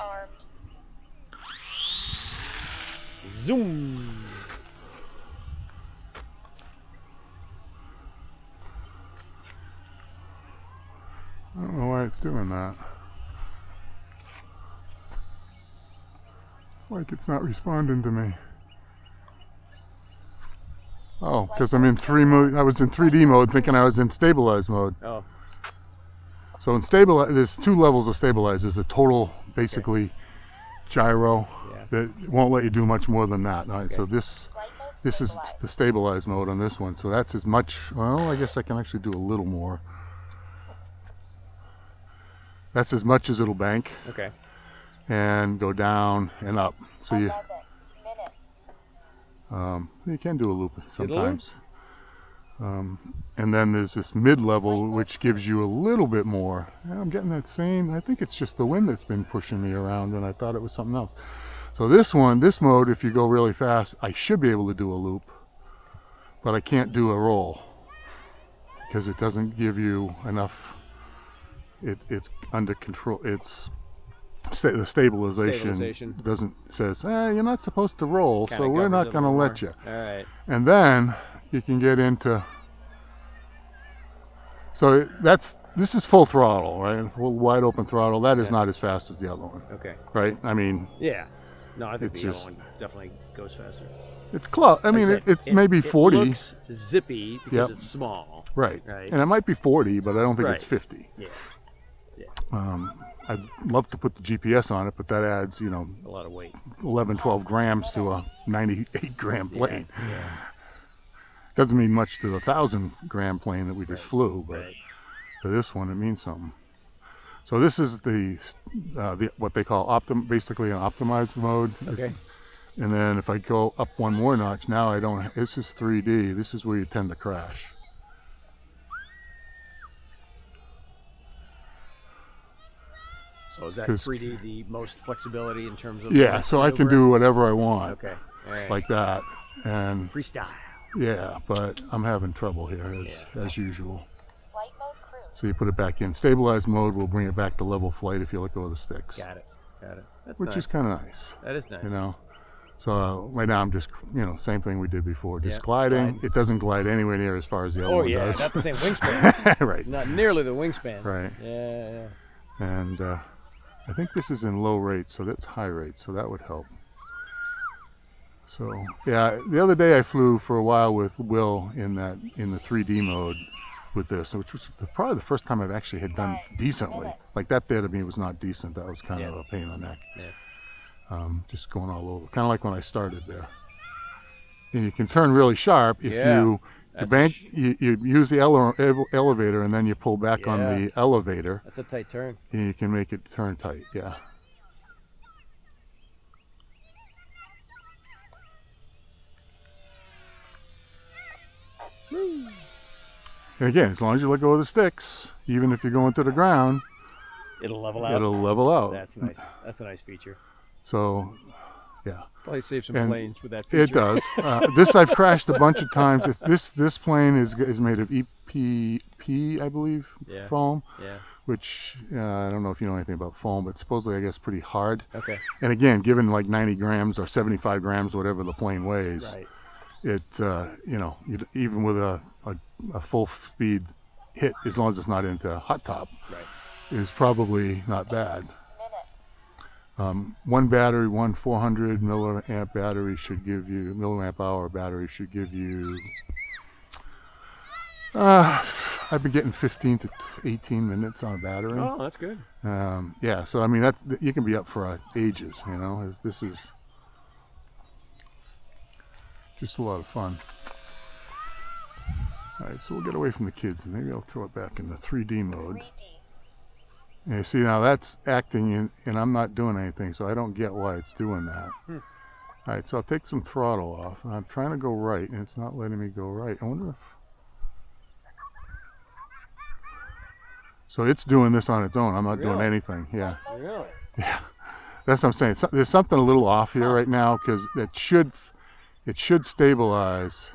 armed. Zoom. I don't know why it's doing that. It's like it's not responding to me. Oh, because I'm in 3 mode. I was in 3D mode thinking I was in stabilized mode. Oh. So in stabilize, there's 2 levels of stabilize. There's a total, basically, gyro that won't let you do much more than that. All right, so this is the stabilized mode on this one. So that's as much, well, I guess I can actually do a little more. That's as much as it'll bank. Okay. And go down and up. So you can do a loop sometimes. And then there's this mid-level which gives you a little bit more. I'm getting that same, I think it's just the wind that's been pushing me around, and I thought it was something else. So this one, this mode, if you go really fast, I should be able to do a loop, but I can't do a roll because it doesn't give you enough. It's under control. It's the stabilization doesn't, says says you're not supposed to roll, so we're not going to let you. All right. And then you can get into, so this is full throttle, right? Full wide open throttle. That is not as fast as the other one. Okay. Right? I mean, yeah. No, I think it's the other just, one definitely goes faster. It's close. I mean, it's maybe 40. It looks zippy because it's small. Right. Right. And it might be 40, but I don't think it's 50. Yeah. I'd love to put the GPS on it, but that adds, you know, a lot of weight. 11, 12 grams to a 98 gram plane. Yeah. Doesn't mean much to the 1,000 gram plane that we just flew, but for this one, it means something. So this is the what they call basically an optimized mode. Okay. And then if I go up one more notch, now I don't. This is 3D. This is where you tend to crash. So is that 3D the most flexibility in terms of? Yeah, so I can do whatever I want. Okay. All right. Like that, and freestyle. Yeah, but I'm having trouble here as usual. So you put it back in stabilized mode. We'll bring it back to level flight if you let go of the sticks. Got it. Got it. That's Which is kind of nice. That is nice. You know. So right now I'm just, you know, same thing we did before, just gliding. It doesn't glide anywhere near as far as the other one does. Not the same wingspan. Right. Not nearly the wingspan. Right. Yeah. And I think this is in low rate, so that's high rate, so that would help. So yeah, the other day I flew for a while with Will in the 3D mode with this, which was probably the first time I've actually had done decently. Like that there to me was not decent. That was kind of a pain in the neck. Yeah. Just going all over, kind of like when I started there. And you can turn really sharp if you use the elevator and then you pull back on the elevator. That's a tight turn. And you can make it turn tight, yeah. Woo. And again, as long as you let go of the sticks, even if you're going to the ground, it'll level out. It'll level out. That's nice. That's a nice feature. So, yeah. Probably save some planes with that feature. It does. This I've crashed a bunch of times. This plane is made of EPP, I believe, foam. Yeah. Which I don't know if you know anything about foam, but supposedly I guess pretty hard. Okay. And again, given like 90 grams or 75 grams, whatever the plane weighs, it you know, even with a full speed hit, as long as it's not into hot top, is probably not bad. One battery, one 400 milliamp battery should give you, milliamp hour battery should give you, I've been getting 15 to 18 minutes on a battery. Oh, that's good. Yeah, so I mean, you can be up for ages, you know. This is just a lot of fun. All right, so we'll get away from the kids, and maybe I'll throw it back in the 3D mode. And you see now that's acting in, and I'm not doing anything, so I don't get why it's doing that. All right, so I'll take some throttle off. I'm trying to go right, and it's not letting me go right. I wonder if... So it's doing this on its own. I'm not doing anything. Yeah. Really? Yeah. That's what I'm saying. There's something a little off here right now, because it should stabilize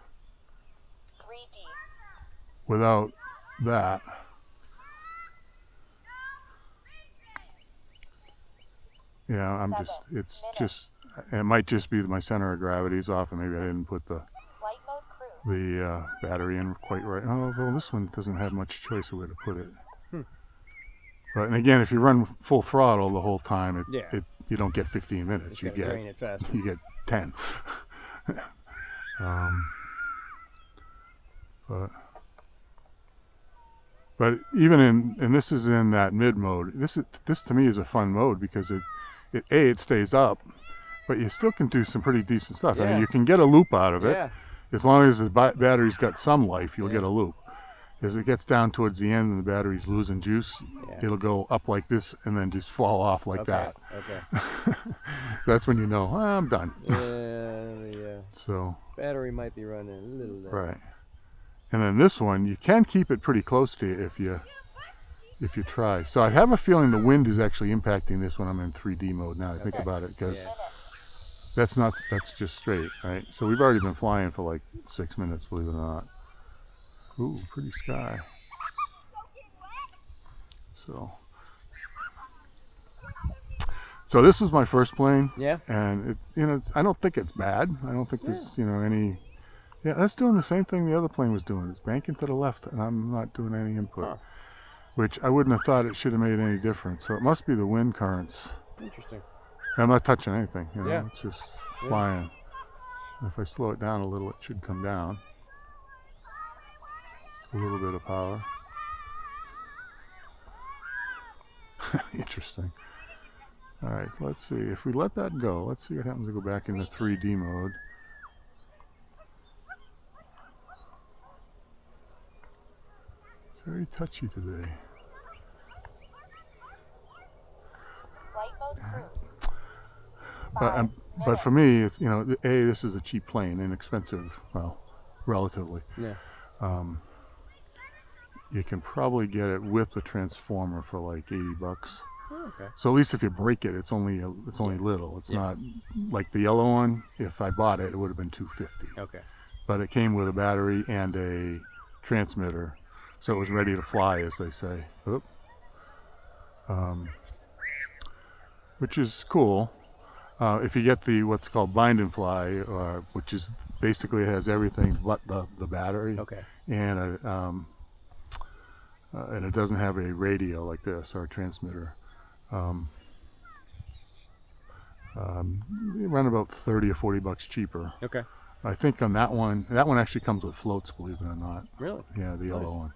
without that. Yeah, it might just be my center of gravity is off, and maybe I didn't put the battery in quite right. Oh, well, this one doesn't have much choice of where to put it. But and again, if you run full throttle the whole time, you don't get 15 minutes. You drain it faster. You get 10. But even and this is in that mid mode. This to me is a fun mode because it stays up, but you still can do some pretty decent stuff. I mean, you can get a loop out of it as long as the battery's got some life. You'll get a loop. As it gets down towards the end and the battery's losing juice, it'll go up like this and then just fall off like that. Okay. That's when you know, I'm done. So battery might be running a little low. Right. And then this one, you can keep it pretty close to you if you try. So I have a feeling the wind is actually impacting this when I'm in 3D mode now. I think about it because that's just straight, right? So we've already been flying for like 6 minutes, believe it or not. Ooh, pretty sky. So this was my first plane. Yeah. And I don't think it's bad. I don't think there's any. Yeah, that's doing the same thing the other plane was doing. It's banking to the left, and I'm not doing any input, which I wouldn't have thought it should have made any difference. So it must be the wind currents. Interesting. I'm not touching anything. It's just flying. If I slow it down a little, it should come down. A little bit of power. Interesting. All right, let's see. If we let that go, let's see what happens to go back into 3D mode. It's very touchy today. But for me, it's this is a cheap plane, inexpensive, well, relatively. Yeah. You can probably get it with the transformer for like $80. Oh, okay. So at least if you break it, it's only little. It's not like the yellow one. If I bought it, it would have been $250. Okay. But it came with a battery and a transmitter, so it was ready to fly, as they say. Oop. Which is cool. If you get what's called bind and fly, which is basically it has everything but the battery. Okay. And it doesn't have a radio like this or a transmitter. You run about $30 or $40 cheaper. Okay. I think on that one actually comes with floats, believe it or not. Really? Yeah, the yellow one.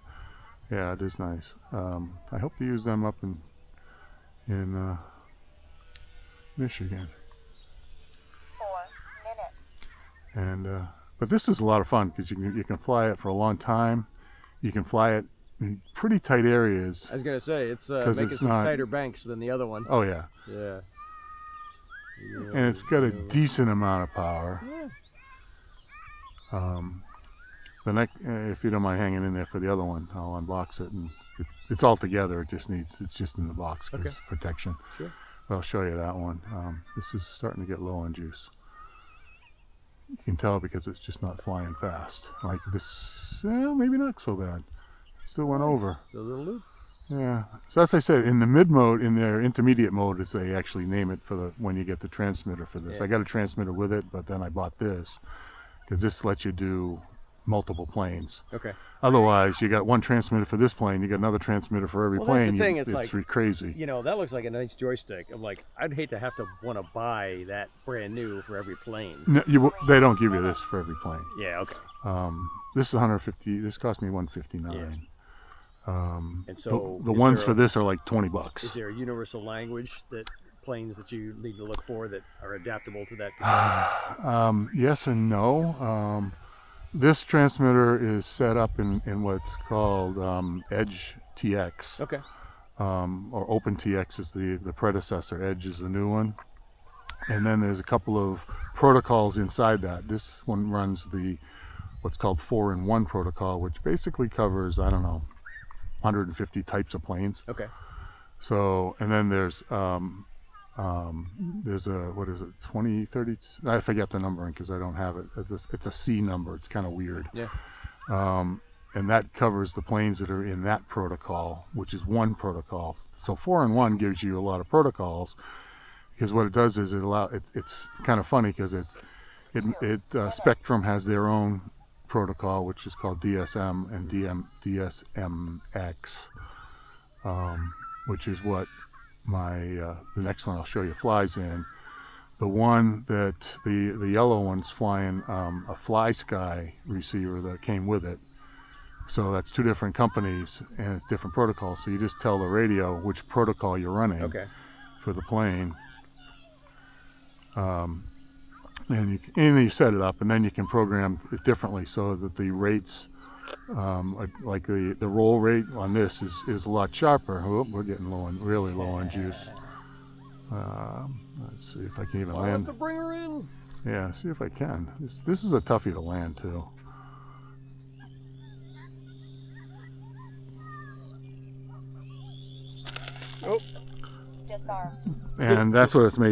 Yeah, it is nice. I hope to use them up in Michigan. 4 minutes. And but this is a lot of fun because you can fly it for a long time. You can fly it in pretty tight areas. I was gonna say it's making some tighter banks than the other one. Oh yeah. Yeah. And it's got a decent amount of power. Yeah. If you don't mind hanging in there for the other one, I'll unbox it, and it's all together. It's just in the box because protection. Sure. But I'll show you that one. This is starting to get low on juice. You can tell because it's just not flying fast. Like this, maybe not so bad. It still went over. A little loop. Yeah. So as I said, in the mid mode, in their intermediate mode, as they actually name it for when you get the transmitter for this. Yeah. I got a transmitter with it, but then I bought this because this lets you do multiple planes. Okay. Otherwise, you got one transmitter for this plane, you got another transmitter for every plane. That's the thing. It's like crazy. That looks like a nice joystick. I'm like, I'd hate to have to want to buy that brand new for every plane. No, they don't give you this for every plane. Yeah. Okay. This is 150. This cost me $159. Yeah. And so the ones for this are like $20. Is there a universal language planes that you need to look for that are adaptable to that? Yes and no. This transmitter is set up in what's called Edge TX. Okay. Or Open TX is the predecessor. Edge is the new one. And then there's a couple of protocols inside that. This one runs what's called 4-in-1 protocol, which basically covers, 150 types of planes. Okay. So, and then there's a, 20, 30, I forget the numbering because I don't have it. It's a C number. It's kind of weird. Yeah. And that covers the planes that are in that protocol, which is one protocol. So 4-in-1 gives you a lot of protocols because what it does is it's kind of funny because Spectrum has their own protocol, which is called DSM and DSMX, which is what the next one I'll show you flies in. The one that the yellow one's flying a Fly Sky receiver that came with it. So that's two different companies and it's different protocols. So you just tell the radio which protocol you're running for the plane. And you set it up, and then you can program it differently so that the rates, like the roll rate on this is a lot sharper. Oh, we're getting really low on juice. Let's see if I can even land. To bring her in. Yeah, see if I can. This is a toughie to land too. Disarmed. And that's what it's made